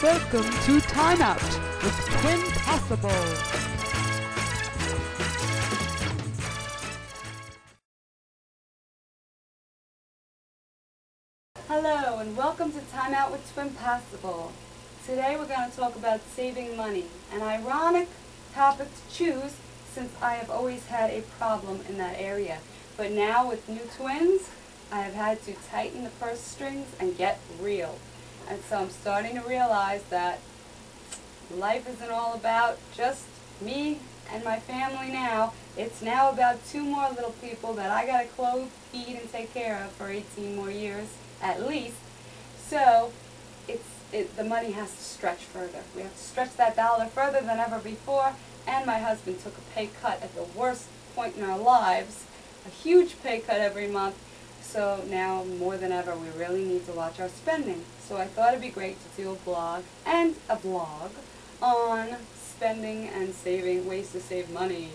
Welcome to Time Out with Twinpossible. Hello and welcome to Time Out with Twinpossible. Today we're going to talk about saving money, an ironic topic to choose since I have always had a problem in that area. But now with new twins, I have had to tighten the purse strings and get real. And so I'm starting to realize that life isn't all about just me and my family now. It's now about two more little people that I got to clothe, feed, and take care of for 18 more years at least. So the money has to stretch further. We have to stretch that dollar further than ever before. And my husband took a pay cut at the worst point in our lives, a huge pay cut every month. So now, more than ever, we really need to watch our spending. So I thought it'd be great to do a blog and a vlog on spending and saving, ways to save money.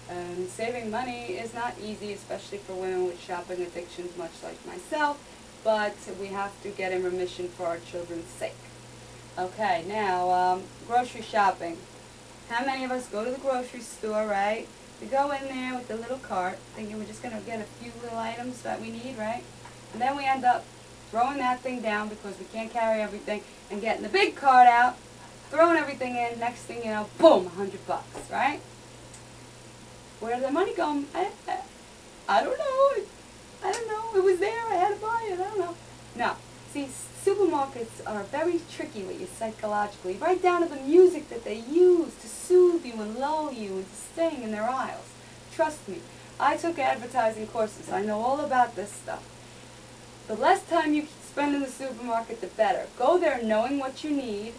And saving money is not easy, especially for women with shopping addictions, much like myself, but we have to get in remission for our children's sake. Okay, now, grocery shopping. How many of us go to the grocery store, right? We go in there with the little cart, thinking we're just going to get a few little items that we need, right? And then we end up throwing that thing down because we can't carry everything, and getting the big cart out, throwing everything in, next thing you know, boom, $100, right? Where did the money go? I don't know. I don't know. It was there. I had to buy it. I don't know. No. See, supermarkets are very tricky with you psychologically, right down to the music that they use to soothe you and lull you into staying in their aisles. Trust me, I took advertising courses. I know all about this stuff. The less time you spend in the supermarket, the better. Go there knowing what you need,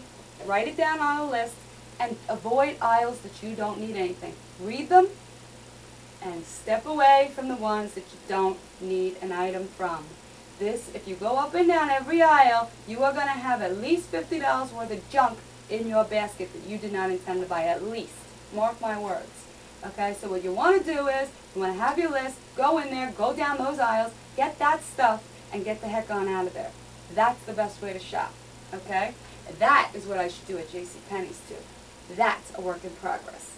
write it down on a list, and avoid aisles that you don't need anything. Read them, and step away from the ones that you don't need an item from. This, if you go up and down every aisle, you are going to have at least $50 worth of junk in your basket that you did not intend to buy, at least. Mark my words. Okay, so what you want to do is, you want to have your list, go in there, go down those aisles, get that stuff, and get the heck on out of there. That's the best way to shop. Okay? That is what I should do at JCPenney's too. That's a work in progress.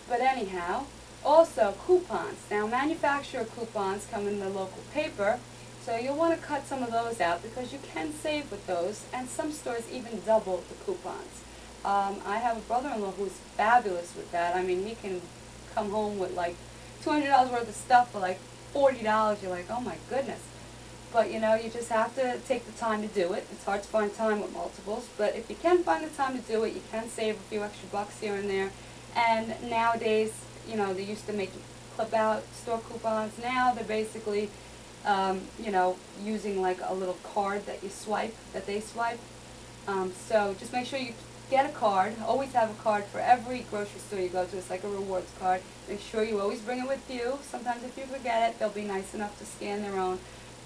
But anyhow, also coupons. Now, manufacturer coupons come in the local paper. So you'll want to cut some of those out because you can save with those, and some stores even double the coupons. I have a brother-in-law who's fabulous with that. I mean, he can come home with like $200 worth of stuff for like $40. You're like, oh my goodness. But you know, you just have to take the time to do it. It's hard to find time with multiples, but if you can find the time to do it, you can save a few extra bucks here and there. And nowadays, you know, they used to make you clip out store coupons. Now they're basically you know, using like a little card that you swipe, that they swipe. So just make sure you get a card. Always have a card for every grocery store you go to. It's like a rewards card. Make sure you always bring it with you. Sometimes if you forget it, they'll be nice enough to scan their own.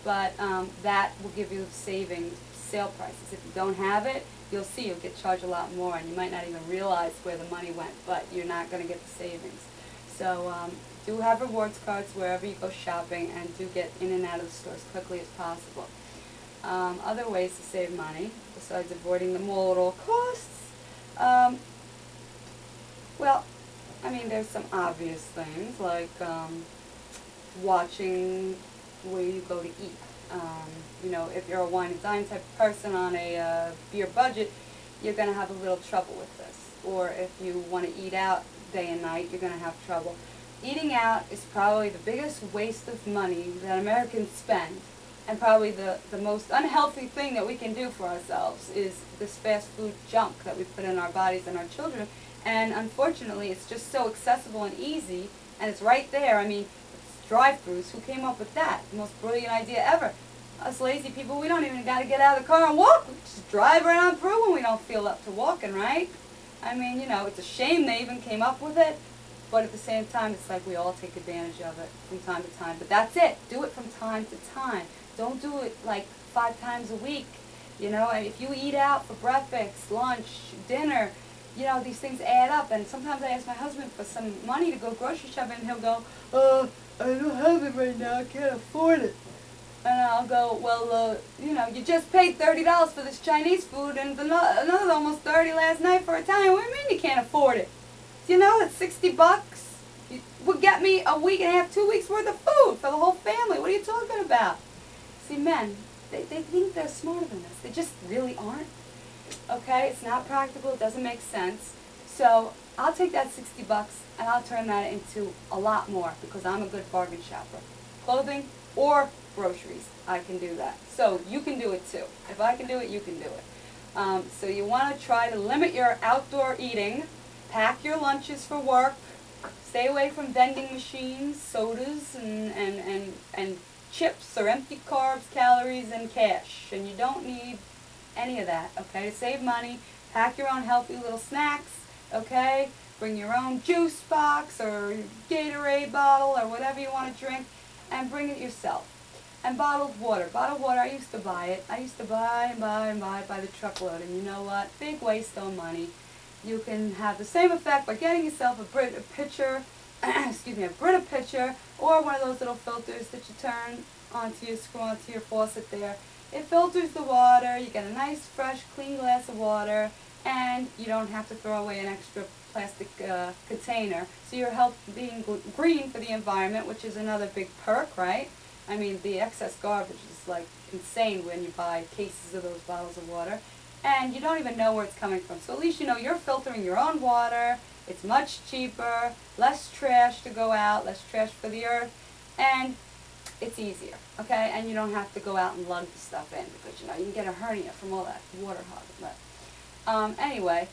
But that will give you savings, sale prices. If you don't have it, you'll see you'll get charged a lot more, and you might not even realize where the money went, but you're not going to get the savings. So do have rewards cards wherever you go shopping, and do get in and out of the store as quickly as possible. Other ways to save money, besides avoiding the mall at all costs, well, I mean, there's some obvious things, like watching where you go to eat. You know, if you're a wine and dine type of person on a beer budget, you're going to have a little trouble with this. Or if you want to eat out day and night, you're going to have trouble. Eating out is probably the biggest waste of money that Americans spend, and probably the most unhealthy thing that we can do for ourselves is this fast food junk that we put in our bodies and our children. And unfortunately, it's just so accessible and easy, and it's right there. I mean, it's drive-thrus. Who came up with that? The most brilliant idea ever. Us lazy people, we don't even got to get out of the car and walk. We just drive right on through when we don't feel up to walking, right? I mean, you know, it's a shame they even came up with it. But at the same time, it's like we all take advantage of it from time to time. But that's it. Do it from time to time. Don't do it like 5 times a week. You know, and if you eat out for breakfast, lunch, dinner, you know, these things add up. And sometimes I ask my husband for some money to go grocery shopping, and he'll go, I don't have it right now. I can't afford it. And I'll go, well, you just paid $30 for this Chinese food and another almost 30 last night for Italian. What do you mean you can't afford it? Do you know that 60 bucks would get me a week and a half, 2 weeks worth of food for the whole family? What are you talking about? See, men, they think they're smarter than us. They just really aren't. Okay, it's not practical. It doesn't make sense. So I'll take that 60 bucks and I'll turn that into a lot more because I'm a good bargain shopper. Clothing or groceries, I can do that. So you can do it too. If I can do it, you can do it. So you want to try to limit your outdoor eating. Pack your lunches for work. Stay away from vending machines, sodas, and chips or empty carbs, calories, and cash. And you don't need any of that, okay? To save money, pack your own healthy little snacks, okay? Bring your own juice box or Gatorade bottle or whatever you want to drink, and bring it yourself. And bottled water. Bottled water, I used to buy it. I used to buy and buy and buy by the truckload. And you know what? Big waste of money. You can have the same effect by getting yourself a Brita pitcher, a Brita pitcher, or one of those little filters that you turn onto your screw onto your faucet there. It filters the water. You get a nice, fresh, clean glass of water, and you don't have to throw away an extra plastic container. So you're being green for the environment, which is another big perk, right? I mean, the excess garbage is like insane when you buy cases of those bottles of water, and you don't even know where it's coming from. So at least you know you're filtering your own water. It's much cheaper, less trash to go out, less trash for the earth, and it's easier, okay? And you don't have to go out and lug the stuff in because, you can get a hernia from all that water hogging. But anyway,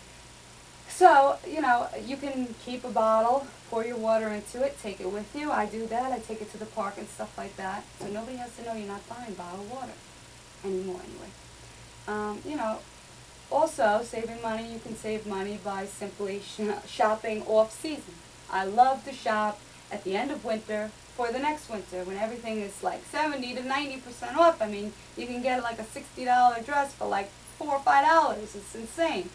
so, you can keep a bottle, pour your water into it, take it with you. I do that. I take it to the park and stuff like that. So nobody has to know you're not buying bottled water anymore anyway. Also, saving money, you can save money by simply shopping off-season. I love to shop at the end of winter for the next winter when everything is like 70 to 90% off. I mean, you can get like a $60 dress for like $4 or $5. It's insane.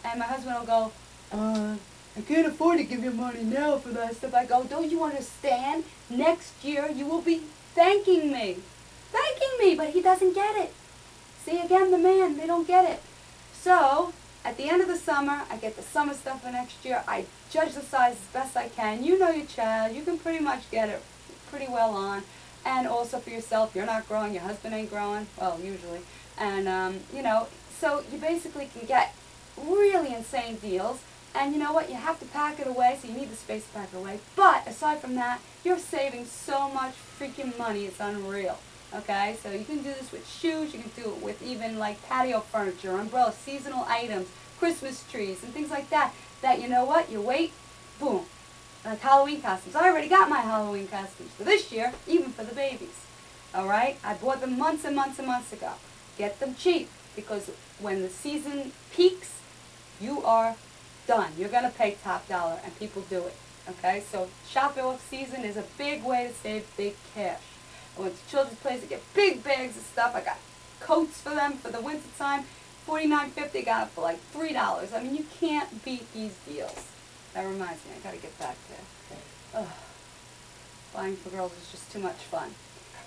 And my husband will go, I can't afford to give you money now for that stuff. I go, don't you understand? Next year you will be thanking me. Thanking me, but he doesn't get it. See, again, the man, they don't get it. So, at the end of the summer, I get the summer stuff for next year. I judge the size as best I can. You know your child. You can pretty much get it pretty well on. And also for yourself, you're not growing, your husband ain't growing. Well, usually. And, so you basically can get really insane deals. And you know what? You have to pack it away, so you need the space to pack it away. But aside from that, you're saving so much freaking money. It's unreal. Okay, so you can do this with shoes, you can do it with even like patio furniture, umbrellas, seasonal items, Christmas trees, and things like that. That, you know what, you wait, boom, like Halloween costumes. I already got my Halloween costumes for this year, even for the babies. Alright, I bought them months and months and months ago. Get them cheap, because when the season peaks, you are done. You're going to pay top dollar, and people do it. Okay, so shopping off season is a big way to save big cash. I went to Children's Place to get big bags of stuff. I got coats for them for the winter time. $49.50, got it for like $3. I mean, you can't beat these deals. That reminds me, I got to get back there. Ugh. Buying for girls is just too much fun.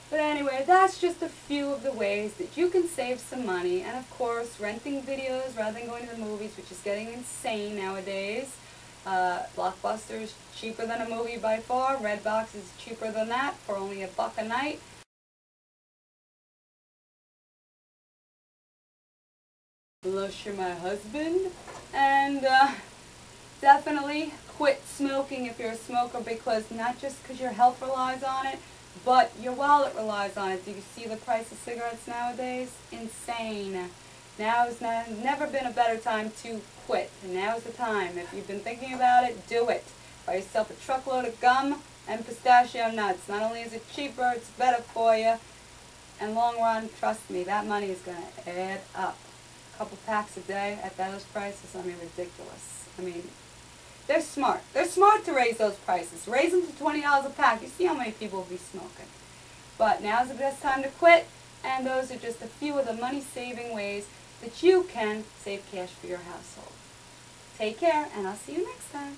But anyway, that's just a few of the ways that you can save some money. And of course, renting videos rather than going to the movies, which is getting insane nowadays. Blockbuster is cheaper than a movie by far. Redbox is cheaper than that for only $1 a night. Unless you're my husband. And definitely quit smoking if you're a smoker, because not just because your health relies on it, but your wallet relies on it. Do you see the price of cigarettes nowadays? Insane. Now has never been a better time to quit. And now is the time. If you've been thinking about it, do it. Buy yourself a truckload of gum and pistachio nuts. Not only is it cheaper, it's better for you. And long run, trust me, that money is going to add up. A couple packs a day at those prices, I mean, ridiculous. I mean, they're smart. They're smart to raise those prices. Raise them to $20 a pack. You see how many people will be smoking. But now's the best time to quit. And those are just a few of the money-saving ways that you can save cash for your household. Take care, and I'll see you next time.